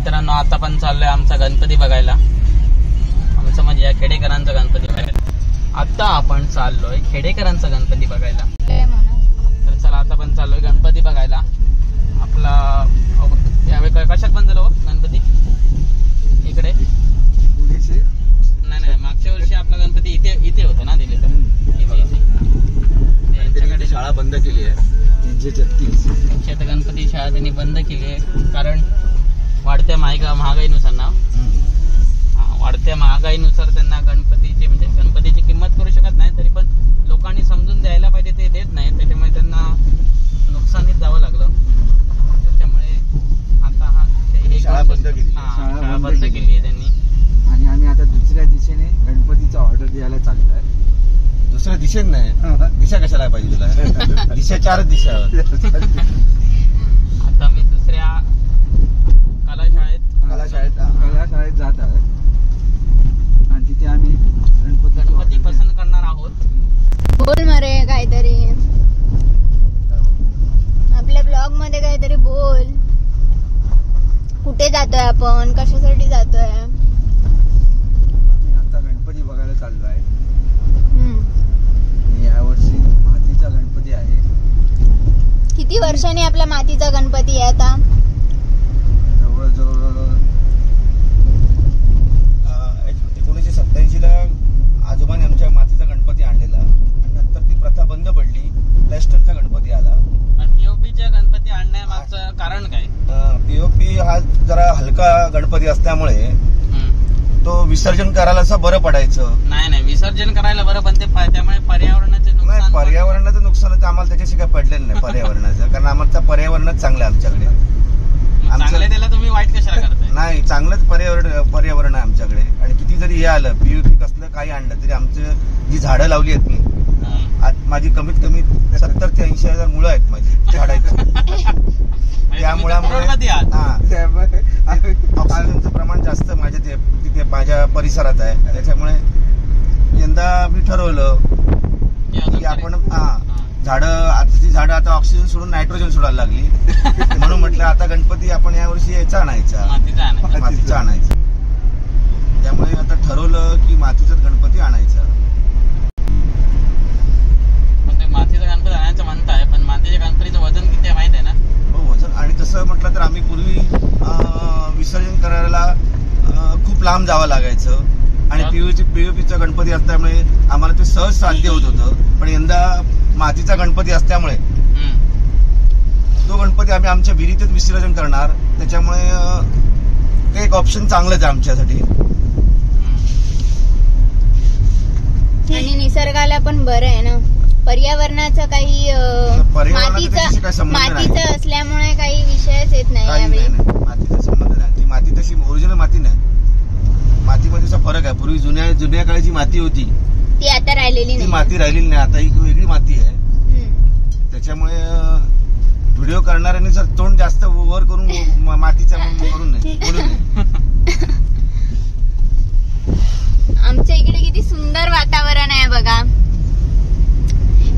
मित्रांनो, आता पण चाललोय आमचा गणपती बघायला. आमचं म्हणजे या खेडेकरांचा गणपती बघायला. आता आपण चाललोय खेडेकरांचा गणपती बघायला. तर चला, आता पण चाललोय गणपती बघायला. आपला यावेळी कशात बंदलो गणपती? इकडे नाही, मागच्या वर्षी आपला गणपती इथे होता ना, दिले तर त्यांच्याकडे शाळा बंद केली आहे. 336 आता गणपती शाळा त्यांनी बंद केली आहे, कारण वाढत्या महागाईनुसार वाढत्या महागाईनुसार त्यांना गणपतीची किंमत करू शकत नाही. तरी पण लोकांनी समजून द्यायला पाहिजे, ते देत नाही. त्याच्यामुळे त्यांना नुकसानीत जावं लागलं. त्याच्यामुळे आता शाळा बंद केली. शाळा बंद केली आहे त्यांनी. आणि आम्ही आता दुसऱ्या दिशेने गणपतीचा ऑर्डर द्यायला चाललोय. दुसऱ्या दिशेत नाही, दिशा कशाला पाहिजे तुला? दिशा 4 दिशा. आता मी दुसऱ्या कला शाळेत जात आहे आणि तिथे आम्ही गणपती पसंत करणार आहोत. बोल मरे काहीतरी, आपल्या ब्लॉग मध्ये काहीतरी बोल. कुठे जातोय आपण, कशासाठी जातोय? आम्ही आता गणपती बघायला चाललो आहे. यावर्षी मातीचा गणपती आहे. किती वर्षांनी आपला मातीचा गणपती आहे आता? जवळजवळ 1987 ला आजोबांनी आमच्या मातीचा गणपती आणलेला आणि नंतर ती प्रथा बंद पडली. प्लॅस्टरचा गणपती आला. पीओपीच्या गणपती आणण्यामागचं कारण काय? पीओपी हा जरा हलका गणपती असल्यामुळे तो विसर्जन करायला असं बरं पडायचं. नाही, विसर्जन करायला बरं, पण ते त्यामुळे पर्यावरणाचे नुकसान. पर्यावरणाचं नुकसान आम्हाला त्याच्याशी काय पडलेलं नाही पर्यावरणाचं, कारण आमचं पर्यावरणच चांगलं आहे आमच्याकडे. चांगले त्याला तुम्ही वाईट कशाला करताय? नाही, चांगलंच पर्यावरण आहे आमच्याकडे. आणि किती जरी हे आलं, पीओपी कसलं काही आणलं तरी आमचं जी झाडं लावली आहेत मी, माझी कमीत कमी 70 ते 80,000 मुळं आहेत माझी झाडाची. त्यामुळे ऑक्सिजनचं प्रमाण जास्त तिथे माझ्या परिसरात आहे. त्याच्यामुळे यंदा मी ठरवलं की आपण आताची झाडं आता ऑक्सिजन सोडून नायट्रोजन सोडायला लागली. म्हणून म्हटलं आता गणपती आपण यावर्षी याचा आणायचा, मातीचा आणायचा. त्यामुळे आता ठरवलं की मातीचाच गणपती आणायचा. मातीचा गणपती आणायचं म्हणताय, पण मातीच्या गणपतीचं वजन किती माहित आहे ना? हो, वजन. आणि तसं म्हटलं तर आम्ही पूर्वी विसर्जन करायला खूप लांब जावं लागायचं. आणि पीओपीचा गणपती असल्यामुळे आम्हाला ते सहज साध्य होत होतं. पण यंदा मातीचा गणपती असल्यामुळे तो गणपती आम्ही आमच्या विहिरीतच विसर्जन करणार. त्याच्यामुळे एक ऑप्शन चांगलंच आहे आमच्यासाठी. आणि निसर्गाला पण बरं आहे ना. पर्यावरणाचं काही मातीचं असल्यामुळे काही विषयच येत नाही. मातीचा संबंध नाही. ती माती तशी ओरिजिनल माती नाही. मातीमध्ये फरक आहे. पूर्वी जुन्या काळी माती होती ती आता राहिलेली नाही. माती राहिलेली नाही. आता ही वेगळी माती आहे. त्याच्यामुळे व्हिडिओ करणाऱ्यांनी जर तोंड जास्त वर करून मातीचा करून बोलू नये. आमच्या इकडे किती सुंदर वातावरण आहे बघा.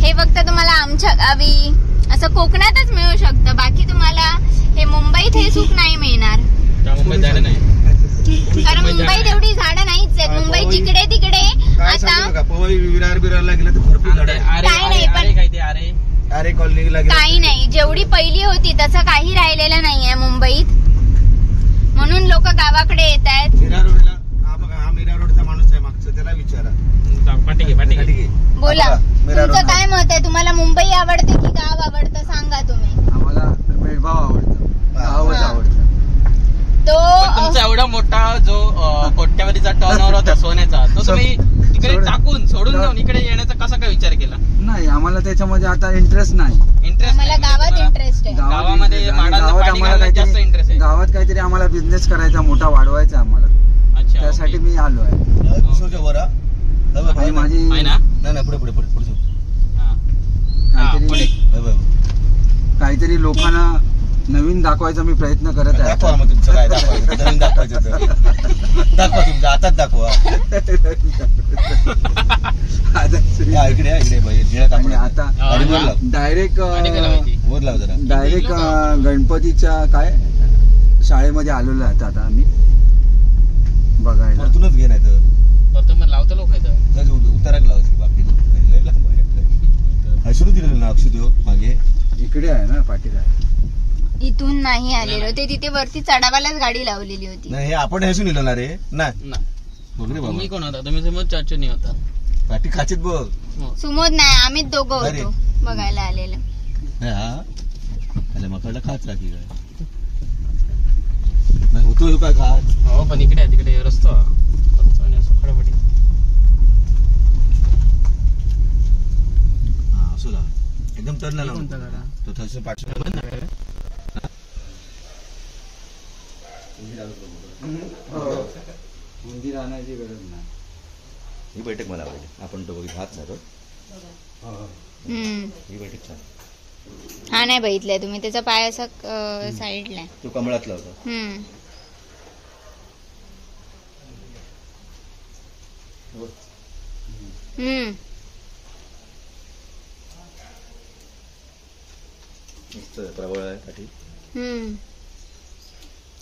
हे फक्त तुम्हाला आमच्या गावी असं कोकणातच मिळू शकतं. बाकी तुम्हाला हे मुंबईत हे सुख नाही मिळणार. मुंबईत झाडं नाही, कारण मुंबईत एवढी झाडं नाहीच आहेत. मुंबई जिकडे तिकडे आता पवई विरारला गेलं तर भरपूर झाडं आहे. अरे कॉलनीला काही नाही. जेवढी पहिली होती तसं काही राहिलेलं नाहीये मुंबईत. म्हणून लोक गावाकडे येत आहेत. मीरा रोडला हा मीरा रोडचा माणूस आहे मागचं, त्याला विचारा. बोला, तुमचं काय मत आहे? तुम्हाला मुंबई आवडते की गाव आवडतं? सांगा तुम्ही. आम्हाला भेदभाव आवडतं, गावच आवडतं. तुमचा एवढा मोठा जो कोट्यावधीचा टर्नओव्हर होता सोन्याचा, तो तुम्ही तिकडे टाकून सोडून जाऊन इकडे येण्याचा कसा काय विचार केला? नाही, आम्हाला त्याच्यामध्ये आता इंटरेस्ट नाही. आम्हाला गावात इंटरेस्ट आहे. गावामध्ये जास्त इंटरेस्ट आहे. गावात काहीतरी आम्हाला बिझनेस करायचा, मोठा वाढवायचा आम्हाला. त्यासाठी मी आलो आहे. माझी काहीतरी लोकांना नवीन दाखवायचा मी प्रयत्न करत आहे. दाखवा मग तुमचं काय नवीन दाखवायचं तर दाखवा, तुमचं आताच दाखवा. इकडे आता डायरेक्ट गणपतीच्या काय शाळेमध्ये आलेलो आहे आता आम्ही बघायला. वरतूनच घे नाही तर मग लावतो लोक इथं उताराक लावायची बाकी अश्रू दिलेलं ना अक्षुदेव मागे इकडे आहे ना पाटीला. इथून नाही आलेलो ते, तिथे वरती चढावालाच गाडी लावलेली होती. नाही हे आपण ह्यासून नेलो ना रे ना नाही. बघ रे तुम्ही बाबा कोण होता? तुम्ही समोर चाचूनी होता. पाठी खाचीत बघ. हो. सुमोद नाही, आम्हीच दोघं अरे. होतो बघायला आलेलं. हा अरे मकडला खाच राखी काय नाही होतो काय खाच. हो पण इकडे आहे, तिकडे रस्ता खडापडी. हा असो ला एकदम टर्न आला कोणता गाडा? तो थर्स पाठ मंदिर आणायची गरज नाही. ही बैठक मला आवडली. आपण तो बघित हात जातो ही बैठक छान. हा नाही बघितलंय तुम्ही, त्याचा पाय असा साईडला. तो कमळातला होता. मस्त प्रबळ आहे काठी.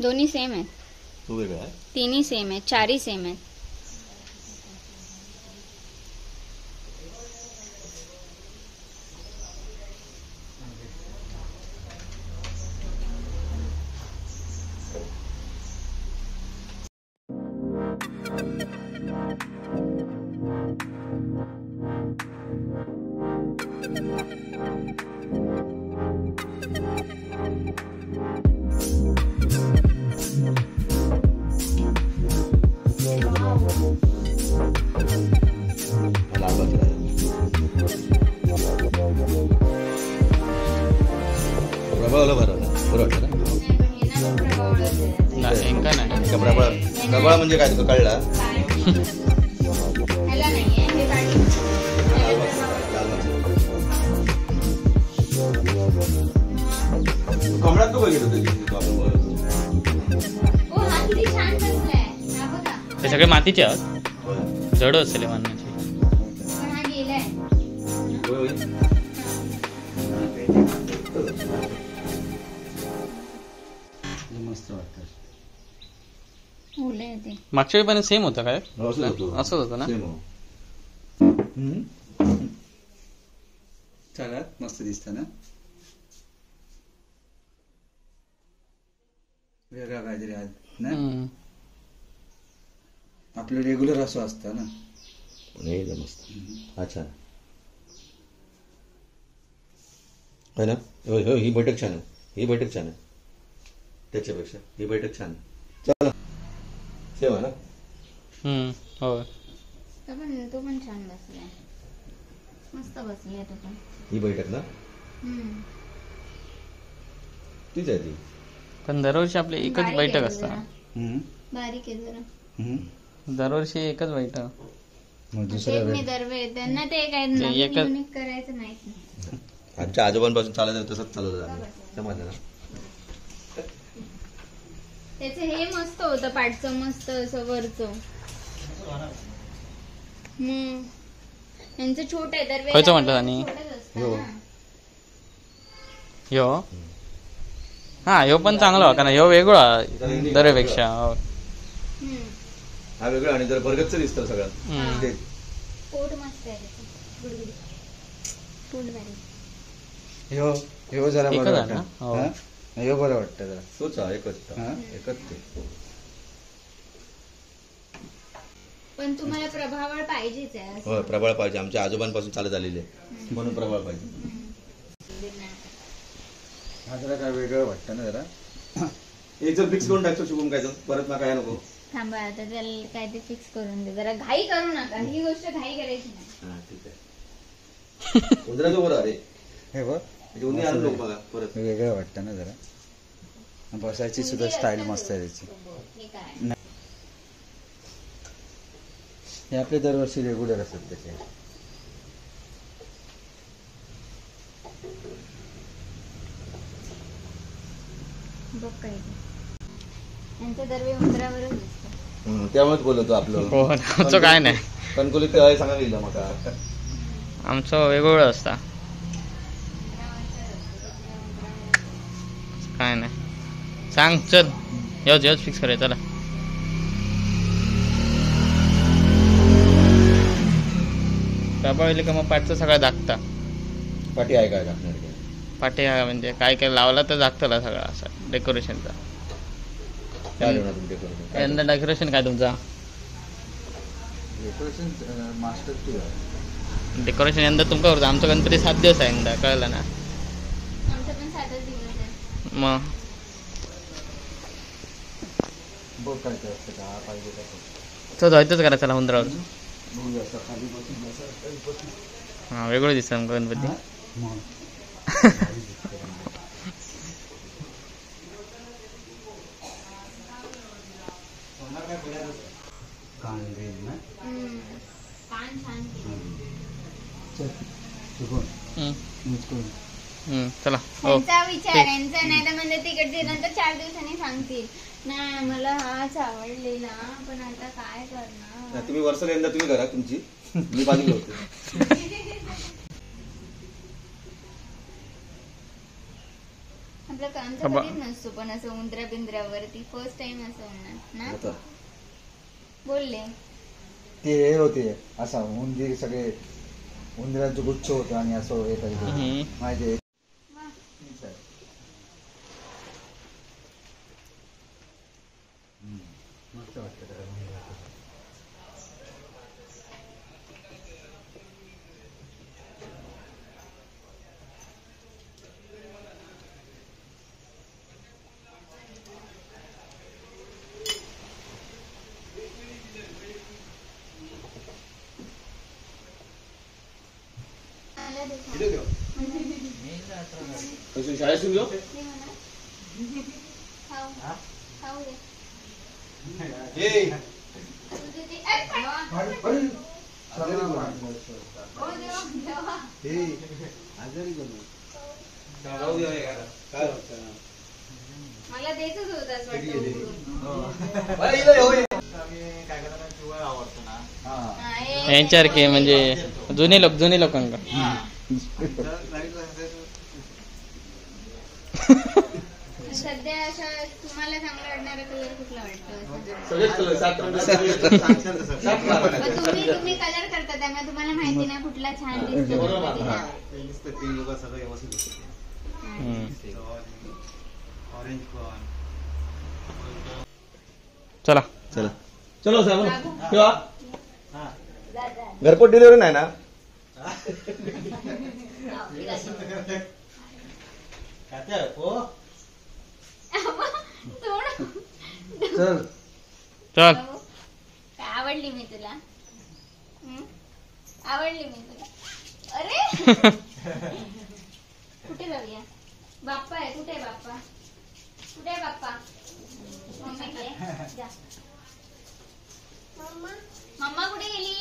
दोन्ही सेम आहेत. तो वेगळा आहे. तिन्ही सेम आहेत, चारही सेम आहेत. मला आवडतं. प्रबळ बरं वाटतं ना. नाही इंका नाही. का प्रबळ प्रबळ म्हणजे काय तुला कळला. कमळात तो बघितलं ते सगळे मातीचे आहात. जड असेल हे मानण्याची. मस्त वाटतं. मागच्या वेळी पण सेम होतं काय? असंच होतं ना. चला मस्त दिसतं ना. वेगळा काहीतरी आज ना. आपलं रेग्युलर असं असतं ना. मस्त अच्छा है ना. ही बैठक छान आहे. ही बैठक छान आहे त्याच्यापेक्षा. ही बैठक छान आहे. चला सेम आहे ना. हो तो पण छान बसलाय. मस्त बसलाय तो पण. ही बैठक ना तीच आहे ती. पण दरवर्षी आपली एकच बैठक असतात. बारीक आहे जरा. दरवर्षी एकच बैठक. दरवेळी त्यांना ते काय युनिक करायचं नाही. आमच्या आजोबांपासून चालत तसंच चालवलं समजलं ना. त्याचं हे मस्त होतं पाठचं मस्त असं वरचं. यांचं छोट आहे दरवेळी. खयचं म्हणतात आणि ह्यो हा ह्यो पण चांगला कारण ह्यो वेगळा दरेपेक्षा. हा वेगळा आणि जर बरगतच दिसतं सगळं. पोट मस्त आहे गुडगुडी. पोट भारी. ह्यो जरा एकच बरं आहे ना. हो. वाटतं. ह्यो बरं वाटतं जरा. तोच एकच ते. पण तुम्हाला प्रभावळ पाहिजेच आहे. हो प्रबळ पाहिजे. आमच्या आजोबांपासून चालत आलेले म्हणून प्रबळ पाहिजे. हा जरा काय वेगळं वाटतं ना जरा. एक जर फिक्स करून टाकतो शुभम काय परत ना काय नको. थांबा आता त्याला काय ते फिक्स करून दे. जरा घाई करू नका. ही गोष्ट घाई करायची नाही. हा ठीक आहे. उंदराचं बरं अरे हे बघ दोन्ही आणलो बघा परत. वेगळं वाटतं ना जरा. बसायची सुद्धा स्टाईल मस्त आहे त्याची. हे काय हे आपले दरवर्षी रेग्युलर असतात त्याचे. बघ काय यांचं दरवेळी उंदरावरच दिसतं. त्यामुळेच बोलतो आपलं. हो आमचं काय नाही. कणकोली ते सांगा गेलं मग आमचं वेगवेगळं असतं. काय नाही सांग चल योच फिक्स करूया चला. प्रभावले का मग पाठचं सगळं दाखता. पाठी आहे काय पाठी हा म्हणजे काय काय लावला तर दाखतला सगळा असा डेकोरेशनचा. यंदा डेकोरेशन काय तुमचा? मास्टर टू आहे. डेकोरेशन यंदा तुमका करतो. आमचा गणपती 7 दिवस आहे यंदा, कळलं ना. आमचं पण 7च दिवस आहे. मग बघ काय काय असतं का पाहिजे का तो जायचंच करा चला उंदरावर. बघूया असं खाली बसून असं हा वेगळं दिसतं आमका गणपती. मग कांदे ना पान छान केलं. चल शिकून चला हो त्यांचा विचार यांचा नाही तर म्हणजे तिकडचे नंतर 4 दिवसांनी सांगतील नाही मला हाच आवडलेला पण आता काय करणार. तुम्ही वर्षाला यंदा तुम्ही करा तुमची, मी बाजूला होतो. आपलं काम तर कधीच नसतो पण असं उंदरा बिंद्रावरती फर्स्ट टाइम असं होणार ना. बोलले ते हे होते असा उंदीर सगळे उंदरांचे गुच्छ होते आणि असं हे तरी माहिती आहे. मस्त वाटतं शाळेत घेऊ खाऊ दे. मला देतच होतास यांच्यासारखे म्हणजे जुने लोकांका सध्या अशा तुम्हाला चांगला वाटणारा कलर कुठला वाटतो? तुम्ही कलर करता त्यामुळे तुम्हाला माहिती नाही कुठला छान दिसतो. चला चला चलो ठेवा. घरपोच डिलिव्हरी नाही ना? चल चल आवडली मी तुला. आवडली मी तुला. अरे कुठे जाऊया? बाप्पा आहे. कुठे आहे बाप्पा? कुठे आहे बाप्पा? मम्मी जा. मम्मा कुठे गेली?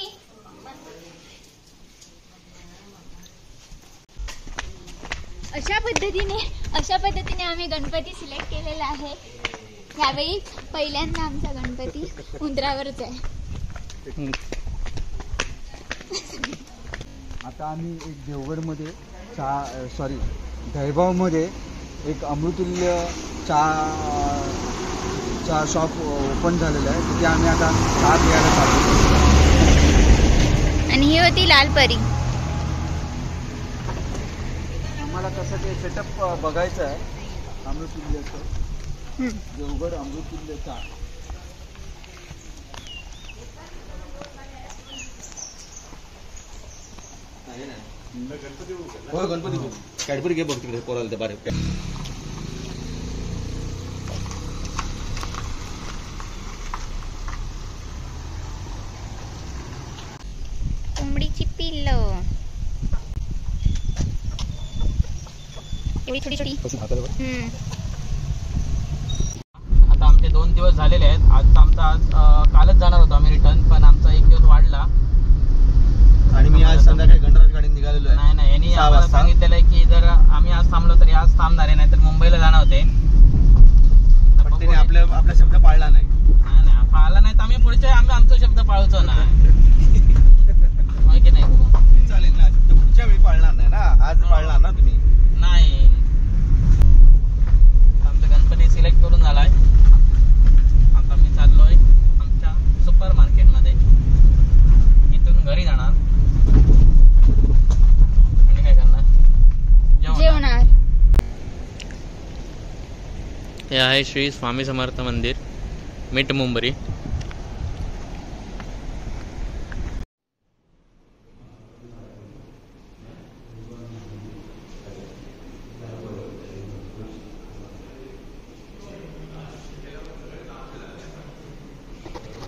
अशा पद्धतीने आम्ही गणपती सिलेक्ट केलेला आहे. यावेळी पहिल्यांदा आमचा गणपती उंदरावरच आहे. आता आम्ही एक देवगडमध्ये दहिभावमध्ये एक अमृतुल्य चहा शॉप ओपन झालेलं आहे. तिथे आम्ही आता चहा प्यायला चाललो. आणि ही होती लाल परी. आम्हाला कसं ते सेटअप बघायचं आहे अमृतुल्यचं. देवगड अमृतुल्य चहा. हो गणपती कॅडबरी घे बघ तिकडे पोराला ते बारे. कोंबडीची पिल्लं एवढी छोटी छोटी. आता आमचे 2 दिवस झालेले आहेत. आमचा कालच जाणार होतो आम्ही रिटर्न, पण आमचा 1 दिवस वाढला आणि मी आज संध्याकाळी गणराज गाडी निघालेलो आहे. नाही यांनी आम्हाला सांगितलेलं आहे की जर आम्ही आज थांबलो तर आज थांबणार आहे, नाही तर मुंबईला जाणार होते. पण त्याने आपला शब्द पाळला नाही. नाही पाळला नाही तर आम्ही पुढचे आमचा शब्द पाळतो ना. की नाही चालेल ना, शब्द पुढच्या वेळी पाळणार नाही ना, आज पाळणार ना तुम्ही. नाही. आमचा गणपती सिलेक्ट करून झाला हे आहे श्री स्वामी समर्थ मंदिर, मिठ मुंबरी.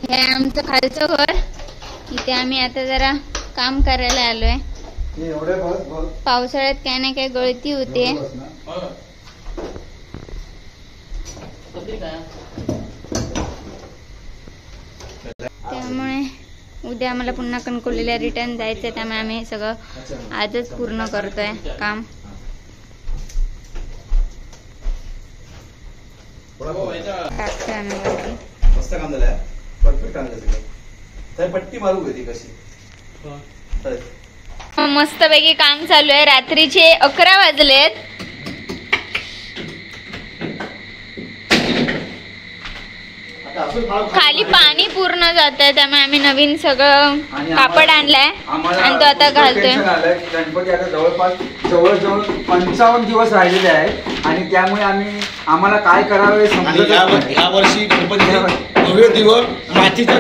हे आमचं खालचं घर. इथे आम्ही आता जरा काम करायला आलोय. पावसाळ्यात काय ना काय गळती होते, त्यामुळे उद्या आम्हाला पुन्हा कणकवलीला रिटर्न जायचंय. त्यामुळे आम्ही हे सगळं आजच पूर्ण करतोय काम. टाकतोय आम्ही वरती. मस्त काम झालंय, परफेक्ट काम झालं. तर पट्टी मारू कधी कशी मस्त पैकी काम चालू आहे. रात्रीचे 11 वाजलेत. खाली पाणी पूर्ण जात आहे, त्यामुळे आम्ही नवीन सगळं कापड आणलाय आणि तो आता घालतोय. गणपती आता जवळपास जवळजवळ 55 दिवस राहिलेले आहेत आणि त्यामुळे आम्हाला काय करावे समजत नाही. या वर्षी गणपती भव्य दिवस मातीचा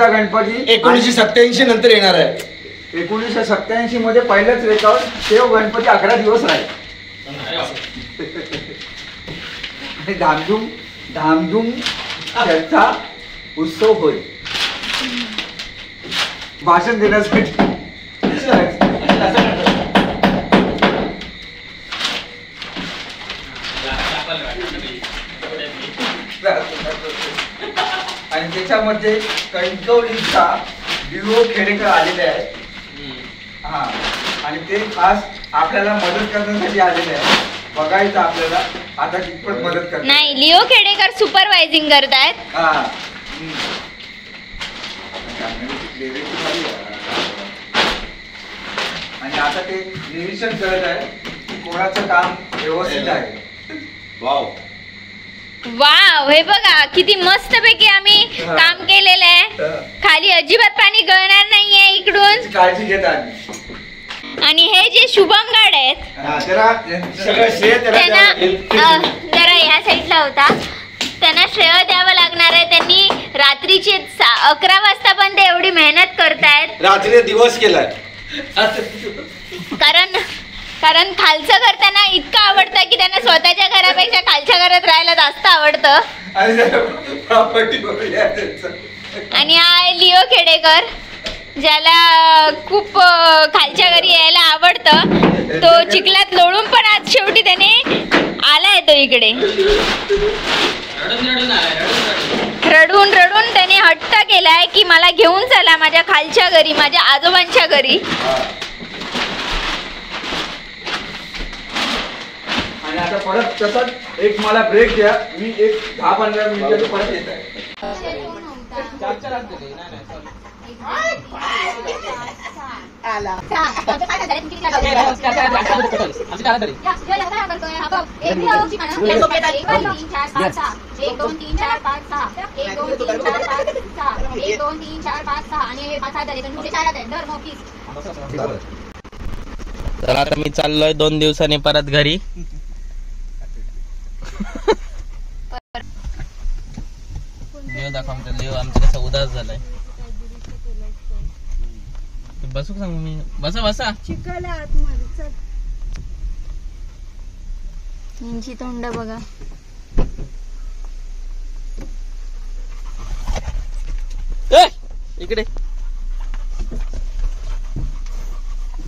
गणपती 1987 नंतर येणार आहे. 1987 मध्ये पहिल्याच रेकॉर्ड तेव्हा गणपती 11 दिवस राहील. धामधूम त्याचा उत्सव होईल. भाषण देण्यासाठी आणि त्याच्यामध्ये कणकवलीचा लिओ खेडेकर आलेले आहेत. हा, आणि ते खास आपल्याला मदत करण्यासाठी आलेले आहे. बघायचं आपल्याला आता कितपत मदत करतात. नाही, लिओ खेडेकर सुपरवायझिंग करतायत. हा, आणि आता ते निरीक्षण करत आहे की कोणाचं काम व्यवस्थित आहे. वाव, हे बघा किती मस्त पैकी आम्ही काम केलेलं आहे. खाली अजिबात पाणी गळणार नाहीये इकडून, काळजी घेत आहे. आणि हे जे शुभम गाड आहेत त्यांना जरा ह्या साईडला होता, त्यांना श्रेय द्यावं लागणार आहे. त्यांनी रात्रीचे 11 वाजता पण ते एवढी मेहनत करतायत. रात्री दिवस केलाय. कारण खालचं घर त्यांना इतकं आवडतं की त्यांना स्वतःच्या घरापेक्षा खालच्या घरात राहायला जास्त आवडतं. आणि हा लिओ खेडेकर, ज्याला खूप खालच्या घरी यायला आवडतं. तो चिखलात लोळून पण आज शेवटी त्याने आलाय तो इकडे. रडून त्याने हट्ट केलाय की मला घेऊन चला माझ्या खालच्या घरी, माझ्या आजोबांच्या घरी. आणि आता परत तसंच एक मला ब्रेक द्या, मी एक 10-15 मिनिटात परत येत आहे. तर आता मी चाललोय 2 दिवसांनी परत घरी. लिओ दाखव आमचा, लिओ आमचा कसा उदास झालाय. बसू का सांगू मी? बसा चिकाला आतमध्ये चल. यांची तोंड बघा. इकडे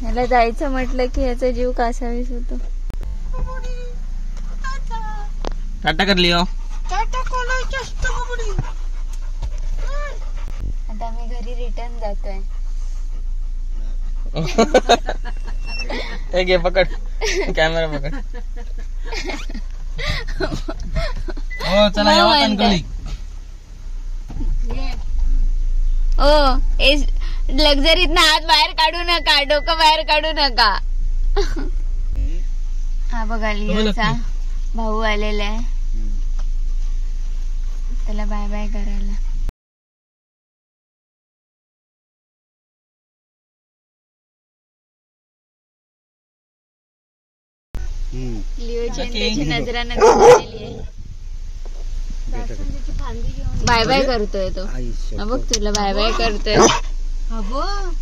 याला जायचं म्हटलं की याचा जीव कासावीस होतो. टाटा कर लिओ. आता मी घरी रिटर्न जातोय. हे घे, पकड कॅमेरा पकड. हो चला यावं कणकवली. लक्झरीत हात बाहेर काढू नका, डोकं बाहेर काढू नका. हा बघा लिओचा भाऊ आलेला आहे, त्याला बाय बाय करायला. लिओची त्याची नजरानं दिसलेली आहे. बाय बाय करतोय तो. हा बघ तुला बाय बाय करतोय.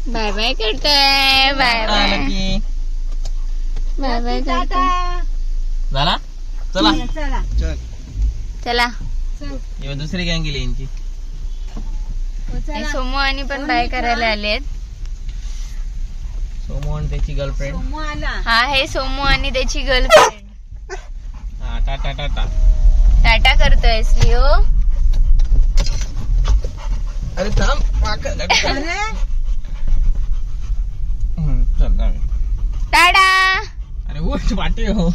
बाय बाय करतोय. बाय बाय बाय बाय करतोय. झाला चला चला. दुसरी गँग गेली यांची. सोमू आणि पण बाय करायला आलेत. सोमू आणि त्याची गर्लफ्रेंड. हा हे सोमू आणि त्याची गर्लफ्रेंड. हा टाटा टाटा. टाटा करतोयस लिओ. अरे थांब चल टाटा. अरे उठ वाटे हो.